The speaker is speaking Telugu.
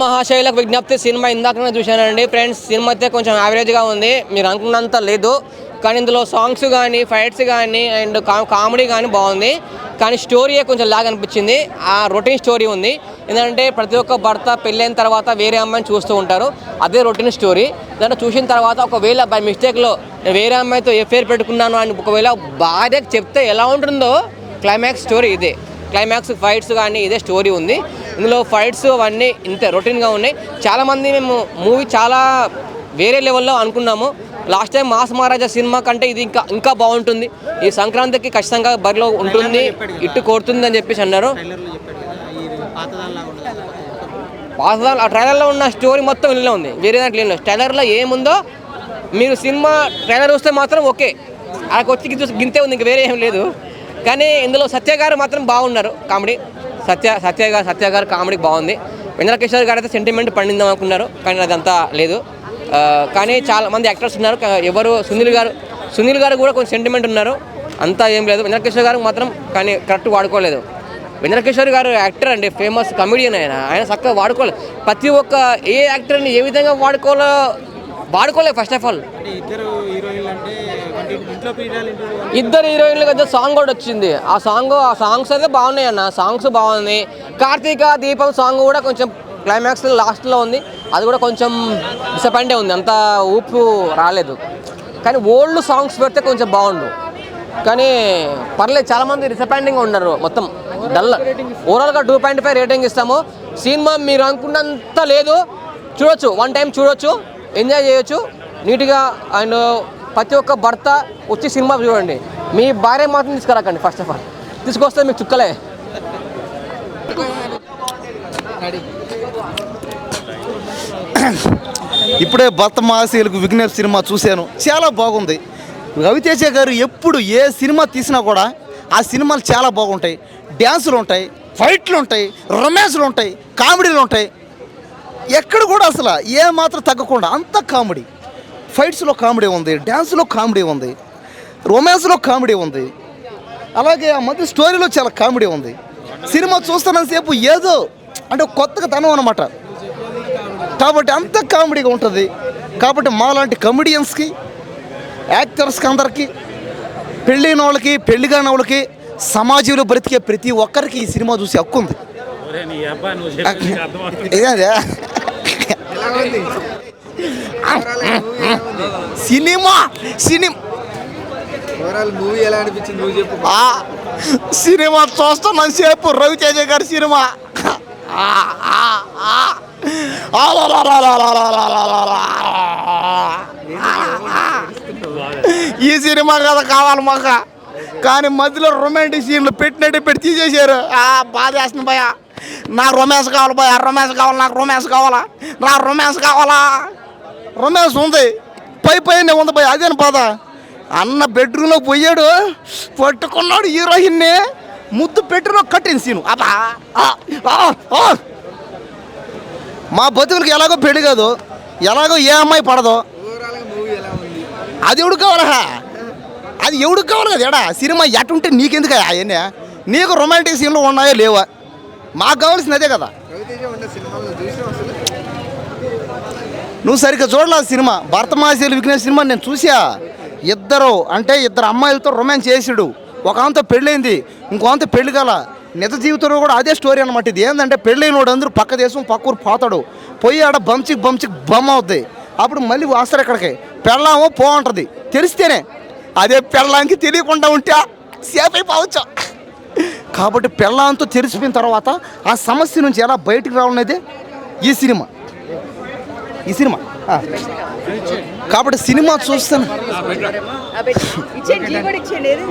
మహాశైలకు విజ్ఞప్తి సినిమా ఇందాకనే చూశానండి ఫ్రెండ్స్. సినిమా అయితే కొంచెం యావరేజ్గా ఉంది, మీరు అనుకున్నంత లేదు. కానీ ఇందులో సాంగ్స్ కానీ ఫైట్స్ కానీ అండ్ కామెడీ కానీ బాగుంది. కానీ స్టోరీయే కొంచెం లాగ్ అనిపించింది. ఆ రొటీన్ స్టోరీ ఉంది. ఎందుకంటే ప్రతి ఒక్క భర్త పెళ్ళైన తర్వాత వేరే అమ్మాయిని చూస్తూ ఉంటారు, అదే రొటీన్ స్టోరీ. దాంట్లో చూసిన తర్వాత ఒకవేళ బై మిస్టేక్లో వేరే అమ్మాయితో ఎఫ్ఐఆర్ పెట్టుకున్నాను అని ఒకవేళ భార్యకు చెప్తే ఎలా ఉంటుందో క్లైమాక్స్ స్టోరీ ఇదే. క్లైమాక్స్ ఫైట్స్ కానీ ఇదే స్టోరీ ఉంది. ఇందులో ఫైట్స్ అవన్నీ ఇంతే రొటీన్గా ఉన్నాయి. చాలామంది మేము మూవీ చాలా వేరే లెవెల్లో అనుకున్నాము. లాస్ట్ టైం మాస్ మహారాజా సినిమా కంటే ఇది ఇంకా బాగుంటుంది, ఈ సంక్రాంతికి ఖచ్చితంగా బరిలో ఉంటుంది, ఇట్టు కోరుతుంది అని చెప్పేసి అన్నారు. పాతదాల్ ఆ ట్రైలర్లో ఉన్న స్టోరీ మొత్తం ఇల్లు ఉంది, వేరే దాంట్లో లేదు. ట్రైలర్లో ఏముందో మీరు సినిమా ట్రైలర్ చూస్తే మాత్రం ఓకే, అక్కడికి వచ్చి గింతే ఉంది, ఇంక వేరే ఏం లేదు. కానీ ఇందులో సత్య గారు మాత్రం బాగున్నారు. కామెడీ సత్య గారు కామెడీ బాగుంది. వెంకటేశ్వర గారు అయితే సెంటిమెంట్ పండిందాం అనుకున్నారు, కానీ అదంతా లేదు. కానీ చాలా మంది యాక్టర్స్ ఉన్నారు. ఎవరు సునీల్ గారు కూడా కొంచెం సెంటిమెంట్ ఉన్నారు, అంతా ఏం లేదు. వెంకటేశ్వర గారికి మాత్రం కానీ కరెక్ట్ వాడుకోలేదు. వెంకటేశ్వర గారు యాక్టర్ అండి, ఫేమస్ కమెడియన్. ఆయన చక్కగా వాడుకోలేదు. ప్రతి ఒక్క ఏ యాక్టర్ని ఏ విధంగా వాడుకోలేదు. ఫస్ట్ ఆఫ్ ఆల్ ఇద్దరు హీరోయిన్లు కదా సాంగ్ కూడా వచ్చింది. ఆ సాంగ్స్ అయితే బాగున్నాయి అన్న, సాంగ్స్ బాగుంది. కార్తీక దీపం సాంగ్ కూడా కొంచెం క్లైమాక్స్ లాస్ట్లో ఉంది, అది కూడా కొంచెం డిసప్పాయింటే ఉంది, అంత ఊపు రాలేదు. కానీ ఓల్డ్ సాంగ్స్ పెడితే కొంచెం బాగుండు, కానీ పర్లేదు. చాలామంది డిసప్పాయింటింగ్గా ఉన్నారు, మొత్తం డల్. ఓవరాల్గా 2.5 రేటింగ్ ఇస్తాము. సినిమా మీరు అనుకున్నంత లేదు, చూడొచ్చు, వన్ టైం చూడొచ్చు, ఎంజాయ్ చేయొచ్చు నీట్గా. అండ్ ప్రతి ఒక్క భర్త వచ్చి సినిమా చూడండి. మీ భార్య మాత్రం తీసుకురాకండి, ఫస్ట్ ఆఫ్ ఆల్ తీసుకొస్తే మీకు చుక్కలే. ఇప్పుడే భర్త మహాశైలకు విఘ్నేష్ సినిమా చూశాను, చాలా బాగుంది. రవితేజ గారు ఎప్పుడు ఏ సినిమా తీసినా కూడా ఆ సినిమాలు చాలా బాగుంటాయి. డ్యాన్సులు ఉంటాయి, ఫైట్లు ఉంటాయి, రొమాన్స్లు ఉంటాయి, కామెడీలు ఉంటాయి. ఎక్కడ కూడా అసలు ఏ మాత్రం తగ్గకుండా అంత కామెడీ. ఫైట్స్లో కామెడీ ఉంది, డ్యాన్స్లో కామెడీ ఉంది, రొమాన్స్లో కామెడీ ఉంది, అలాగే ఆ మధ్య స్టోరీలో చాలా కామెడీ ఉంది. సినిమా చూస్తున్నంతసేపు ఏదో అంటే కొత్తగా తనం అనమాట, కాబట్టి అంత కామెడీగా ఉంటుంది. కాబట్టి మాలాంటి కమెడియన్స్కి, యాక్టర్స్కి, అందరికీ, పెళ్ళైన వాళ్ళకి, పెళ్లి కాని వాళ్ళకి, సమాజంలో బ్రతికే ప్రతి ఒక్కరికి ఈ సినిమా చూసి హక్కు ఉంది. సినిమా చూస్తున్నాను సేపు రవితేజ గారి సినిమా. ఈ సినిమా కదా కావాలి మాకు, కానీ మధ్యలో రొమాంటిక్ సీన్లు పెట్టినట్టు పెట్టి తీసేశారు. బాధ వేస్తుంది భయ. నాకు రొమాన్స్ కావాలి భయ, రొమాన్స్ కావాలి, నాకు రొమాన్స్ కావాలా, నా రొమాన్స్ కావాలా. రొమాన్స్ ఉంది, పైనే ఉంది భయ, అదేని బాధ. అన్న బెడ్రూమ్లో పోయాడు, పట్టుకున్నాడు హీరోయిన్ని, ముద్దు బెడ్రూమ్లో కట్టిన సీను. అబ్బా మా బతుకులకి ఎలాగో పెళ్లి కాదు, ఎలాగో ఏ అమ్మాయి పడదు. అది ఎవడు కావాలా, అది ఎవడికి కావాలి కదా ఎడా సినిమా ఎటుంటే నీకెందుకు అవన్నీ? నీకు రొమాంటిక్ సీన్లు ఉన్నాయో లేవా? మాకు కావాల్సింది అదే కదా. నువ్వు సరిగ్గా చూడలేదు సినిమా. భర్త మహాశైలు విఘ్నేష్ సినిమా నేను చూసా. ఇద్దరు అమ్మాయిలతో రొమాన్స్ చేసాడు. ఒక ఆమెతో పెళ్ళైంది, ఇంకో ఆమెతో పెళ్లి కాల. నిజ జీవితంలో కూడా అదే స్టోరీ అనమాట. ఇది ఏంటంటే పెళ్ళైన వాడు అందరూ పక్క దేశం పక్క ఊరు పోతాడు, పోయి ఆడ బంచికి బొమ్మ అవుద్ది. అప్పుడు మళ్ళీ వస్తారు ఇక్కడికి, పెళ్ళామో ఉంటుంది తెలిస్తేనే. అదే పెళ్ళానికి తెలియకుండా ఉంటే సేఫ్ అయిపోవచ్చు. కాబట్టి పెళ్ళాంతో తెలిసిపోయిన తర్వాత ఆ సమస్య నుంచి ఎలా బయటికి రావాలనేది ఈ సినిమా. కాబట్టి సినిమా చూస్తాను.